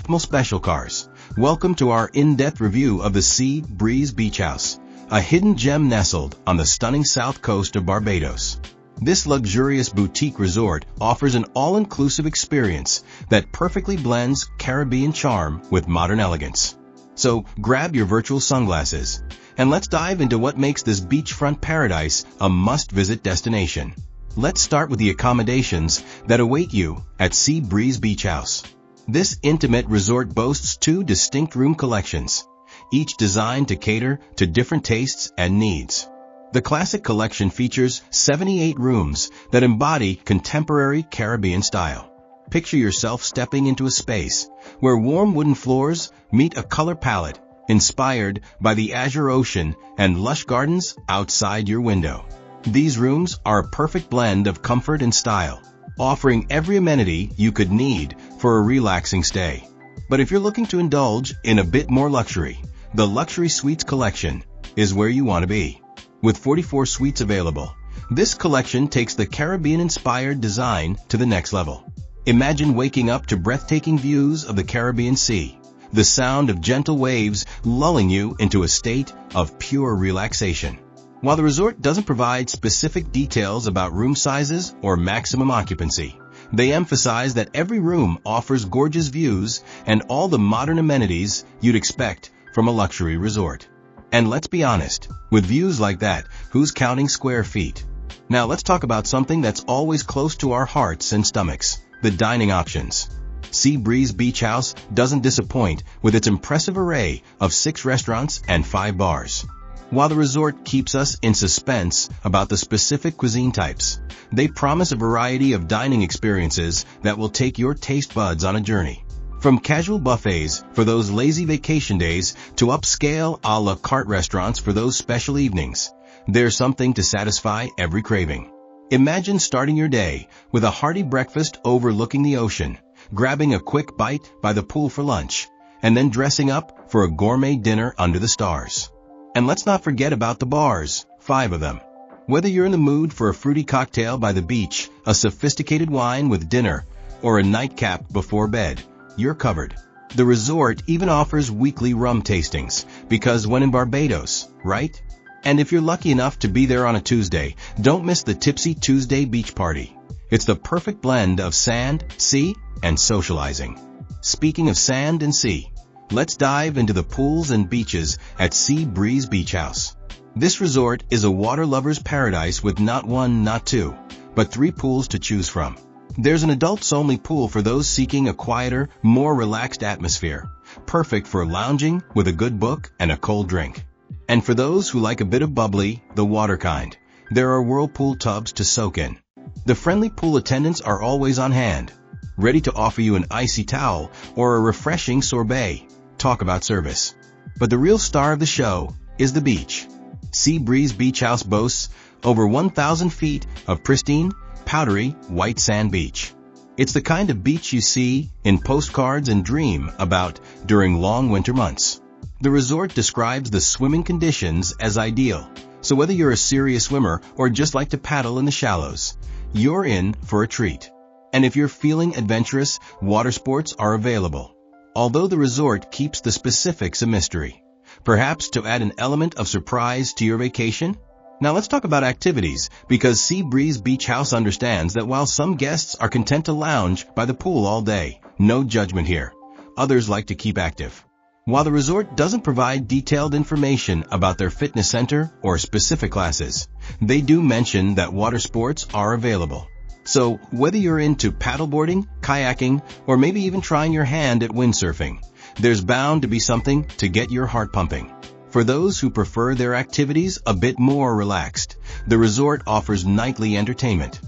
optimal special cars. Welcome to our in-depth review of the Sea Breeze Beach House, a hidden gem nestled on the stunning south coast of Barbados. This luxurious boutique resort offers an all-inclusive experience that perfectly blends Caribbean charm with modern elegance. So grab your virtual sunglasses, and let's dive into what makes this beachfront paradise a must-visit destination. Let's start with the accommodations that await you at Sea Breeze Beach House. This intimate resort boasts 2 distinct room collections, each designed to cater to different tastes and needs. The Classic Collection features 78 rooms that embody contemporary Caribbean style. Picture yourself stepping into a space where warm wooden floors meet a color palette inspired by the azure ocean and lush gardens outside your window. These rooms are a perfect blend of comfort and style, offering every amenity you could need for a relaxing stay. But if you're looking to indulge in a bit more luxury, the Luxury Suites collection is where you want to be. With 44 suites available, this collection takes the Caribbean-inspired design to the next level. Imagine waking up to breathtaking views of the Caribbean Sea, the sound of gentle waves lulling you into a state of pure relaxation. While the resort doesn't provide specific details about room sizes or maximum occupancy, they emphasize that every room offers gorgeous views and all the modern amenities you'd expect from a luxury resort. And let's be honest, with views like that, who's counting square feet? Now let's talk about something that's always close to our hearts and stomachs: the dining options. Sea Breeze Beach House doesn't disappoint with its impressive array of 6 restaurants and 5 bars. While the resort keeps us in suspense about the specific cuisine types, they promise a variety of dining experiences that will take your taste buds on a journey. From casual buffets for those lazy vacation days to upscale a la carte restaurants for those special evenings, there's something to satisfy every craving. Imagine starting your day with a hearty breakfast overlooking the ocean, grabbing a quick bite by the pool for lunch, and then dressing up for a gourmet dinner under the stars. And let's not forget about the bars, 5 of them. Whether you're in the mood for a fruity cocktail by the beach, a sophisticated wine with dinner, or a nightcap before bed, you're covered. The resort even offers weekly rum tastings, because when in Barbados, right? And if you're lucky enough to be there on a Tuesday, don't miss the Tipsy Tuesday Beach Party. It's the perfect blend of sand, sea, and socializing. Speaking of sand and sea, let's dive into the pools and beaches at Sea Breeze Beach House. This resort is a water lover's paradise with not 1, not 2, but 3 pools to choose from. There's an adults-only pool for those seeking a quieter, more relaxed atmosphere, perfect for lounging with a good book and a cold drink. And for those who like a bit of bubbly, the water kind, there are whirlpool tubs to soak in. The friendly pool attendants are always on hand, ready to offer you an icy towel or a refreshing sorbet. Talk about service. But the real star of the show is the beach. Sea Breeze Beach House boasts over 1,000 feet of pristine, powdery, white sand beach. It's the kind of beach you see in postcards and dream about during long winter months. The resort describes the swimming conditions as ideal, so whether you're a serious swimmer or just like to paddle in the shallows, you're in for a treat. And if you're feeling adventurous, water sports are available, although the resort keeps the specifics a mystery, perhaps to add an element of surprise to your vacation. Now let's talk about activities, because Sea Breeze Beach House understands that while some guests are content to lounge by the pool all day, no judgment here. Others like to keep active. While the resort doesn't provide detailed information about their fitness center or specific classes, they do mention that water sports are available. So whether you're into paddleboarding, kayaking, or maybe even trying your hand at windsurfing, there's bound to be something to get your heart pumping. For those who prefer their activities a bit more relaxed, the resort offers nightly entertainment.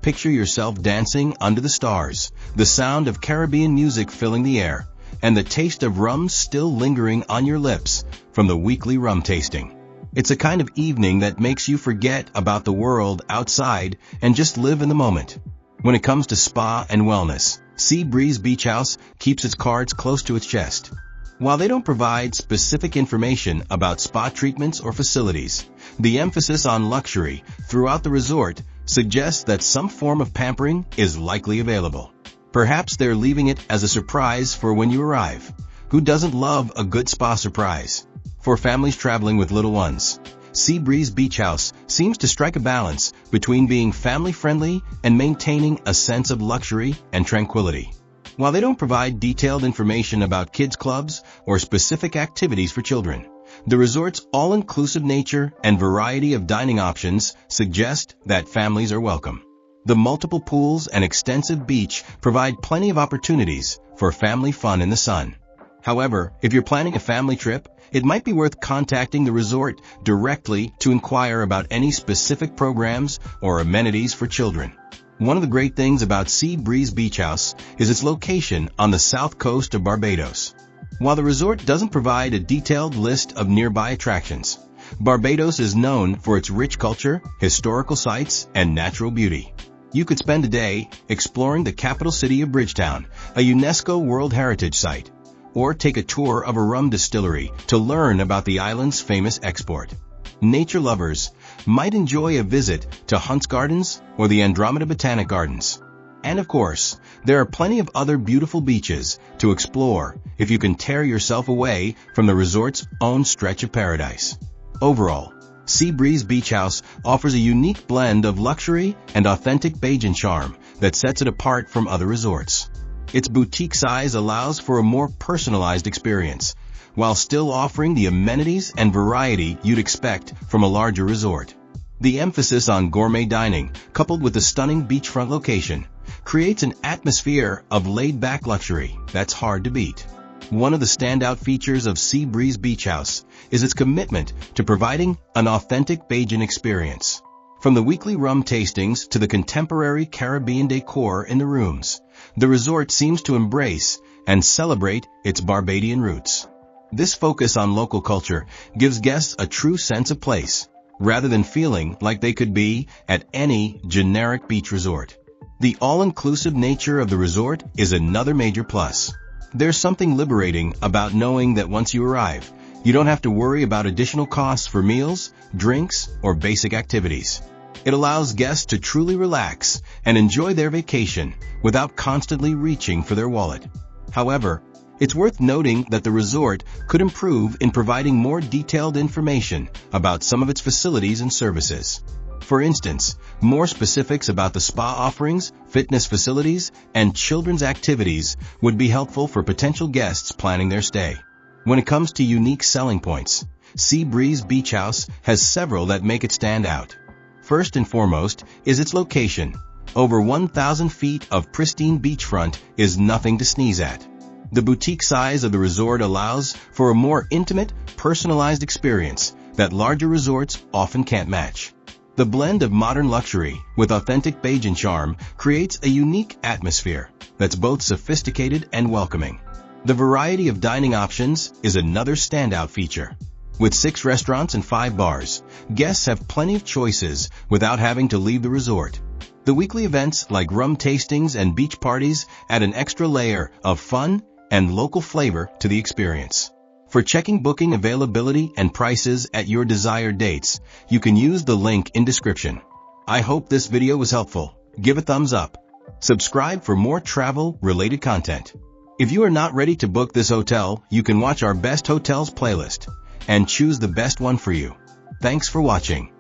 Picture yourself dancing under the stars, the sound of Caribbean music filling the air, and the taste of rum still lingering on your lips from the weekly rum tasting. It's a kind of evening that makes you forget about the world outside and just live in the moment. When it comes to spa and wellness, Sea Breeze Beach House keeps its cards close to its chest. While they don't provide specific information about spa treatments or facilities, the emphasis on luxury throughout the resort suggests that some form of pampering is likely available. Perhaps they're leaving it as a surprise for when you arrive. Who doesn't love a good spa surprise? For families traveling with little ones, Seabreeze Beach House seems to strike a balance between being family-friendly and maintaining a sense of luxury and tranquility. While they don't provide detailed information about kids' clubs or specific activities for children, the resort's all-inclusive nature and variety of dining options suggest that families are welcome. The multiple pools and extensive beach provide plenty of opportunities for family fun in the sun. However, if you're planning a family trip, it might be worth contacting the resort directly to inquire about any specific programs or amenities for children. One of the great things about Seabreeze Beach House is its location on the south coast of Barbados. While the resort doesn't provide a detailed list of nearby attractions, Barbados is known for its rich culture, historical sites, and natural beauty. You could spend a day exploring the capital city of Bridgetown, a UNESCO World Heritage Site, or take a tour of a rum distillery to learn about the island's famous export. Nature lovers might enjoy a visit to Hunt's Gardens or the Andromeda Botanic Gardens. And of course, there are plenty of other beautiful beaches to explore if you can tear yourself away from the resort's own stretch of paradise. Overall, Seabreeze Beach House offers a unique blend of luxury and authentic Bajan charm that sets it apart from other resorts. Its boutique size allows for a more personalized experience, while still offering the amenities and variety you'd expect from a larger resort. The emphasis on gourmet dining, coupled with the stunning beachfront location, creates an atmosphere of laid-back luxury that's hard to beat. One of the standout features of Seabreeze Beach House is its commitment to providing an authentic Bajan experience. From the weekly rum tastings to the contemporary Caribbean decor in the rooms, the resort seems to embrace and celebrate its Barbadian roots. This focus on local culture gives guests a true sense of place, rather than feeling like they could be at any generic beach resort. The all-inclusive nature of the resort is another major plus. There's something liberating about knowing that once you arrive, you don't have to worry about additional costs for meals, drinks, or basic activities. It allows guests to truly relax and enjoy their vacation without constantly reaching for their wallet. However, it's worth noting that the resort could improve in providing more detailed information about some of its facilities and services. For instance, more specifics about the spa offerings, fitness facilities, and children's activities would be helpful for potential guests planning their stay. When it comes to unique selling points, Seabreeze Beach House has several that make it stand out. First and foremost is its location. Over 1,000 feet of pristine beachfront is nothing to sneeze at. The boutique size of the resort allows for a more intimate, personalized experience that larger resorts often can't match. The blend of modern luxury with authentic Bajan charm creates a unique atmosphere that's both sophisticated and welcoming. The variety of dining options is another standout feature. With 6 restaurants and 5 bars, guests have plenty of choices without having to leave the resort. The weekly events like rum tastings and beach parties add an extra layer of fun and local flavor to the experience. For checking booking availability and prices at your desired dates, you can use the link in description. I hope this video was helpful. Give a thumbs up. Subscribe for more travel-related content. If you are not ready to book this hotel, you can watch our best hotels playlist and choose the best one for you. Thanks for watching.